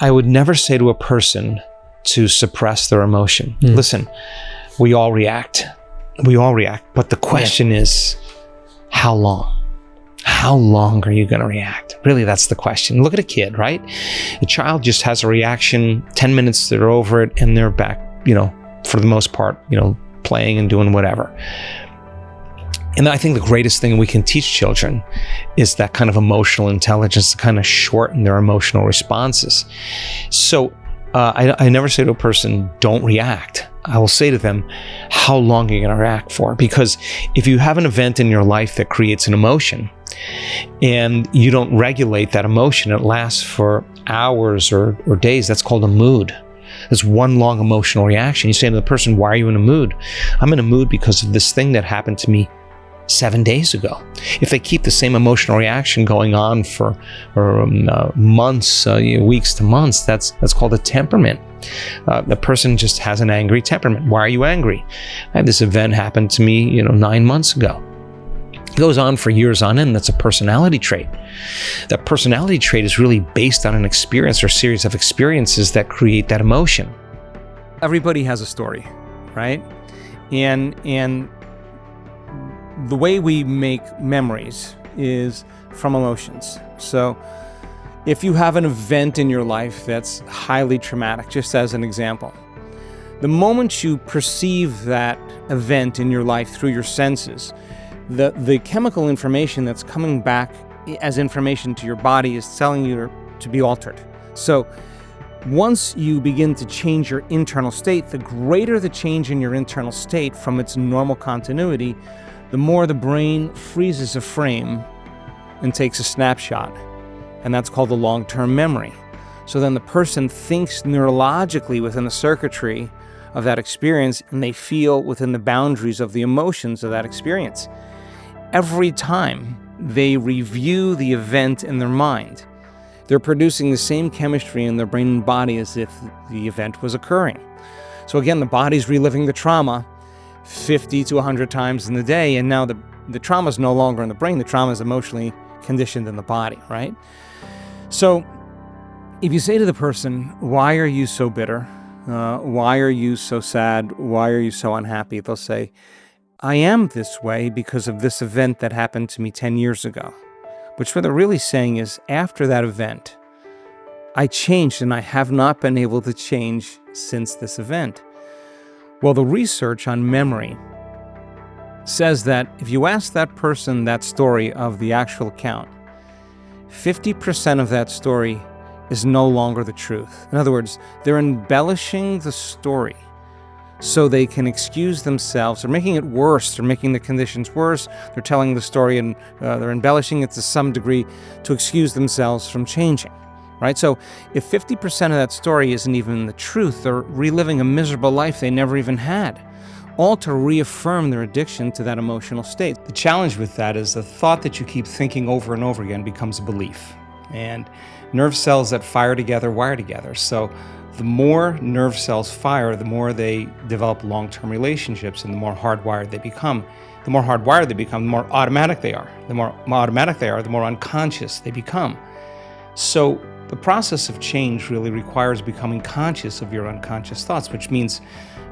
I would never say to a person to suppress their emotion. Listen, we all react. But the question is, how long? How long are you going to react? Really, that's the question. Look at a kid, right? A child just has a reaction, 10 minutes, they're over it, and they're back, for the most part, playing and doing whatever. And I think the greatest thing we can teach children is that kind of emotional intelligence to kind of shorten their emotional responses. So I never say to a person, don't react. I will say to them, how long are you going to react for? Because if you have an event in your life that creates an emotion and you don't regulate that emotion, it lasts for hours or days. That's called a mood. It's one long emotional reaction. You say to the person, why are you in a mood? I'm in a mood because of this thing that happened to me 7 days ago. If they keep the same emotional reaction going on for months, weeks to months, that's called a temperament. The person just has an angry temperament. Why are you angry? I had this event happen to me, 9 months ago. It goes on for years on end. That's a personality trait. That personality trait is really based on an experience or series of experiences that create that emotion. Everybody has a story, right? And the way we make memories is from emotions. So if you have an event in your life that's highly traumatic, just as an example, the moment you perceive that event in your life through your senses, the chemical information that's coming back as information to your body is telling you to be altered. So once you begin to change your internal state, the greater the change in your internal state from its normal continuity, the more the brain freezes a frame and takes a snapshot. And that's called the long-term memory. So then the person thinks neurologically within the circuitry of that experience, and they feel within the boundaries of the emotions of that experience. Every time they review the event in their mind, they're producing the same chemistry in their brain and body as if the event was occurring. So again, the body's reliving the trauma 50 to 100 times in the day, and now the trauma is no longer in the brain, the trauma is emotionally conditioned in the body, right? So if you say to the person, why are you so bitter? Why are you so sad? Why are you so unhappy? They'll say, I am this way because of this event that happened to me 10 years ago. Which what they're really saying is, after that event, I changed and I have not been able to change since this event. Well, the research on memory says that if you ask that person that story of the actual account, 50% of that story is no longer the truth. In other words, they're embellishing the story so they can excuse themselves. They're making it worse. They're making the conditions worse. They're telling the story and they're embellishing it to some degree to excuse themselves from changing, right? So if 50% of that story isn't even the truth, they're reliving a miserable life they never even had, all to reaffirm their addiction to that emotional state. The challenge with that is the thought that you keep thinking over and over again becomes a belief. And nerve cells that fire together wire together. So the more nerve cells fire, the more they develop long-term relationships, and the more hardwired they become. The more hardwired they become, the more automatic they are. The more automatic they are, the more unconscious they become. So the process of change really requires becoming conscious of your unconscious thoughts, which means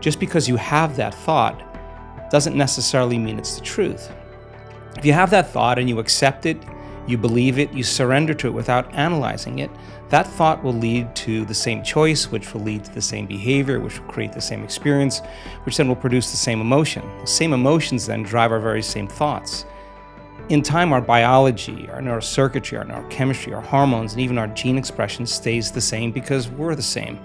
just because you have that thought doesn't necessarily mean it's the truth. If you have that thought and you accept it, you believe it, you surrender to it without analyzing it, that thought will lead to the same choice, which will lead to the same behavior, which will create the same experience, which then will produce the same emotion. The same emotions then drive our very same thoughts. In time, our biology, our neurocircuitry, our neurochemistry, our hormones, and even our gene expression stays the same because we're the same.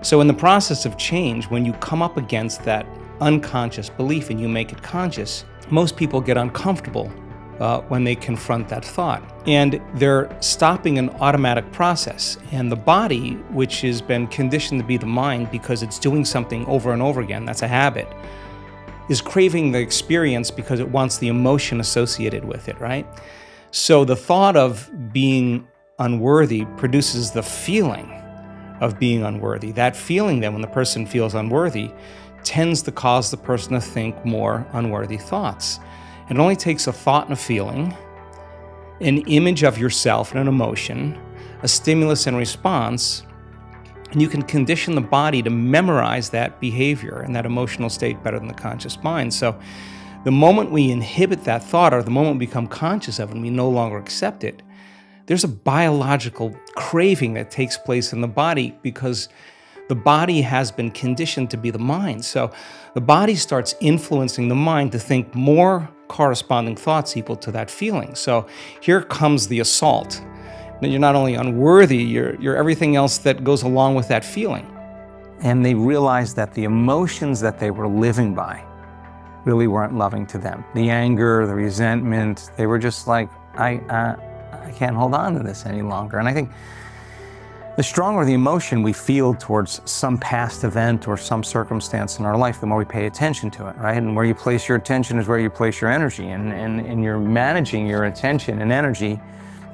So in the process of change, when you come up against that unconscious belief and you make it conscious, most people get uncomfortable when they confront that thought. And they're stopping an automatic process. And the body, which has been conditioned to be the mind because it's doing something over and over again, that's a habit, is craving the experience because it wants the emotion associated with it, right? So the thought of being unworthy produces the feeling of being unworthy. That feeling then, when the person feels unworthy, tends to cause the person to think more unworthy thoughts. It only takes a thought and a feeling, an image of yourself and an emotion, a stimulus and response, And you can condition the body to memorize that behavior and that emotional state better than the conscious mind. So the moment we inhibit that thought, or the moment we become conscious of it and we no longer accept it, there's a biological craving that takes place in the body because the body has been conditioned to be the mind. So the body starts influencing the mind to think more corresponding thoughts equal to that feeling. So here comes the assault. You're not only unworthy, you're everything else that goes along with that feeling. And they realized that the emotions that they were living by really weren't loving to them. The anger, the resentment, they were just like, I can't hold on to this any longer. And I think the stronger the emotion we feel towards some past event or some circumstance in our life, the more we pay attention to it, right? And where you place your attention is where you place your energy. And you're managing your attention and energy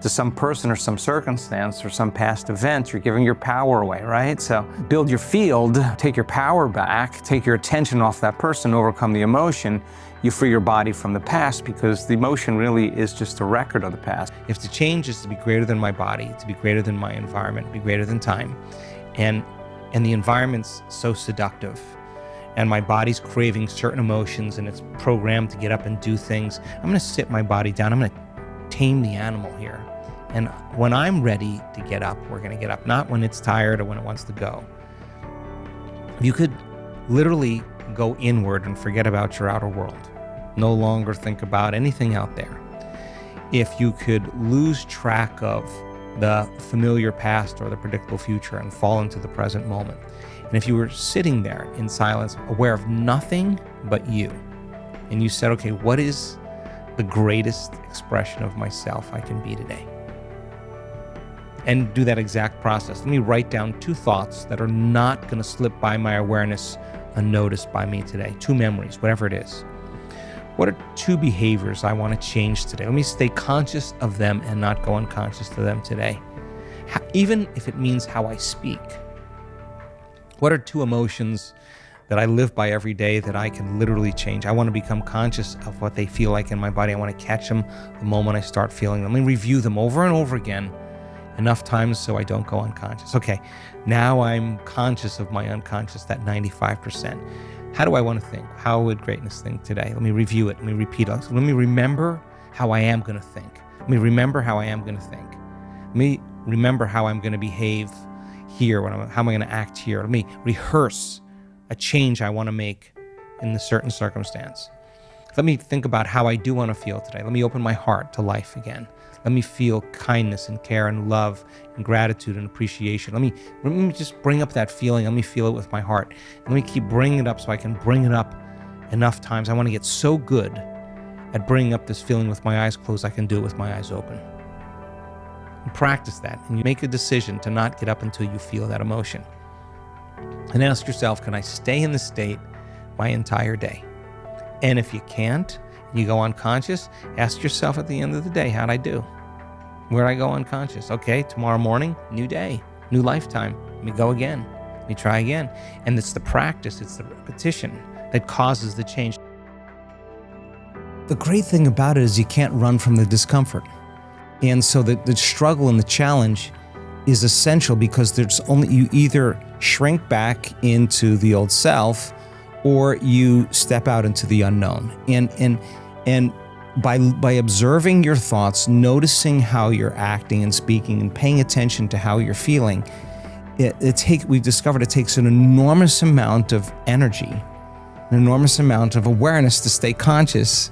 to some person or some circumstance or some past event, you're giving your power away, right? So build your field, take your power back, take your attention off that person, overcome the emotion. You free your body from the past because the emotion really is just a record of the past. If the change is to be greater than my body, to be greater than my environment, be greater than time, and the environment's so seductive, and my body's craving certain emotions and it's programmed to get up and do things, I'm gonna sit my body down, I'm gonna tame the animal here. And when I'm ready to get up, we're gonna get up, not when it's tired or when it wants to go. You could literally go inward and forget about your outer world. No longer think about anything out there. If you could lose track of the familiar past or the predictable future and fall into the present moment. And if you were sitting there in silence, aware of nothing but you, and you said, okay, what is the greatest expression of myself I can be today? And do that exact process. Let me write down 2 thoughts that are not going to slip by my awareness unnoticed by me today. 2 memories, whatever it is. What are 2 behaviors I want to change today? Let me stay conscious of them and not go unconscious to them today. Even if it means how I speak. What are 2 emotions that I live by every day that I can literally change? I want to become conscious of what they feel like in my body. I want to catch them the moment I start feeling them. Let me review them over and over again enough times so I don't go unconscious. Okay, now I'm conscious of my unconscious, that 95%. How do I want to think? How would greatness think today? Let me review it. Let me repeat it. Let me remember how I am going to think. Let me remember how I am going to think. Let me remember how I'm going to behave here. How am I going to act here? Let me rehearse a change I want to make in a certain circumstance. Let me think about how I do want to feel today. Let me open my heart to life again. Let me feel kindness and care and love and gratitude and appreciation. Let me just bring up that feeling. Let me feel it with my heart. Let me keep bringing it up so I can bring it up enough times. I want to get so good at bringing up this feeling with my eyes closed, I can do it with my eyes open. And practice that, and you make a decision to not get up until you feel that emotion. And ask yourself, can I stay in this state my entire day? And if you can't, you go unconscious, ask yourself at the end of the day, how'd I do? Where'd I go unconscious? Okay, tomorrow morning, new day, new lifetime. Let me go again. Let me try again. And it's the practice, it's the repetition that causes the change. The great thing about it is you can't run from the discomfort. And so the struggle and the challenge is essential because there's only, you either shrink back into the old self or you step out into the unknown. And by observing your thoughts, noticing how you're acting and speaking and paying attention to how you're feeling, we've discovered it takes an enormous amount of energy, an enormous amount of awareness to stay conscious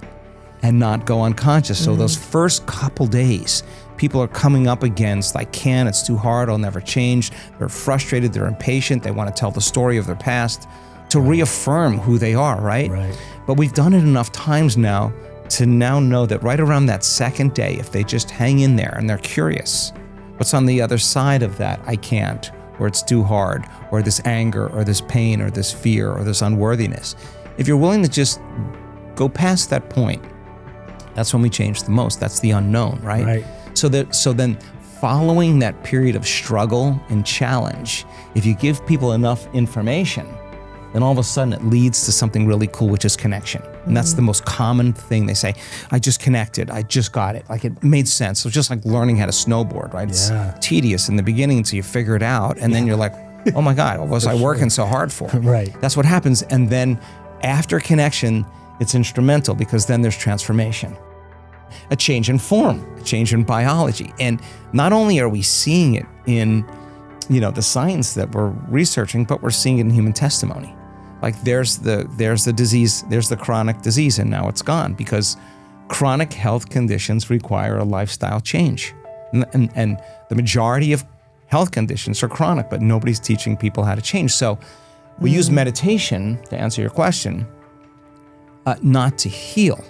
and not go unconscious. So those first couple days, people are coming up against, I can't, it's too hard, I'll never change. They're frustrated, they're impatient, they want to tell the story of their past to reaffirm who they are, right? But we've done it enough times now to now know that right around that second day, if they just hang in there and they're curious, what's on the other side of that I can't, or it's too hard, or this anger, or this pain, or this fear, or this unworthiness. If you're willing to just go past that point, that's when we change the most. That's the unknown, right? So then following that period of struggle and challenge, if you give people enough information, then all of a sudden it leads to something really cool, which is connection. And that's the most common thing they say. I just connected, I just got it. Like it made sense. So just like learning how to snowboard, right? It's tedious in the beginning until you figure it out. And then you're like, Oh my God, what was I working so hard for? Right. That's what happens. And then after connection, it's instrumental because then there's transformation. A change in form, a change in biology. And not only are we seeing it in, the science that we're researching, but we're seeing it in human testimony. Like there's the disease, there's the chronic disease, and now it's gone because chronic health conditions require a lifestyle change. And the majority of health conditions are chronic, but nobody's teaching people how to change. So we use meditation, to answer your question, not to heal.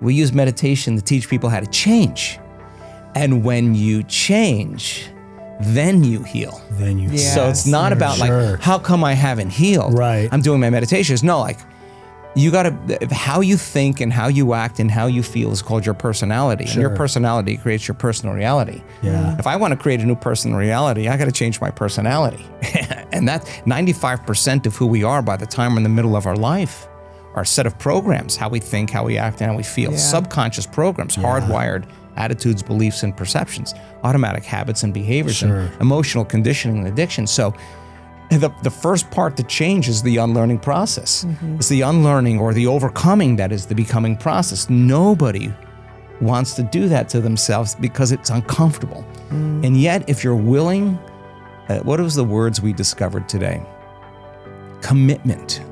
We use meditation to teach people how to change. And when you change, then you heal. Then you Yes. So it's not about like, how come I haven't healed? Right. I'm doing my meditations. No, like you gotta, how you think and how you act and how you feel is called your personality. And your personality creates your personal reality. Yeah. If I want to create a new personal reality, I gotta change my personality. And that's 95% of who we are by the time we're in the middle of our life. Our set of programs, how we think, how we act, and how we feel. Yeah. Subconscious programs, hardwired attitudes, beliefs, and perceptions, automatic habits and behaviors, and emotional conditioning and addiction. So the first part to change is the unlearning process. It's the unlearning or the overcoming that is the becoming process. Nobody wants to do that to themselves because it's uncomfortable. And yet, if you're willing, what was the words we discovered today? Commitment.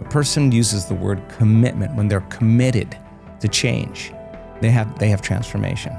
A person uses the word commitment when they're committed to change. They have transformation.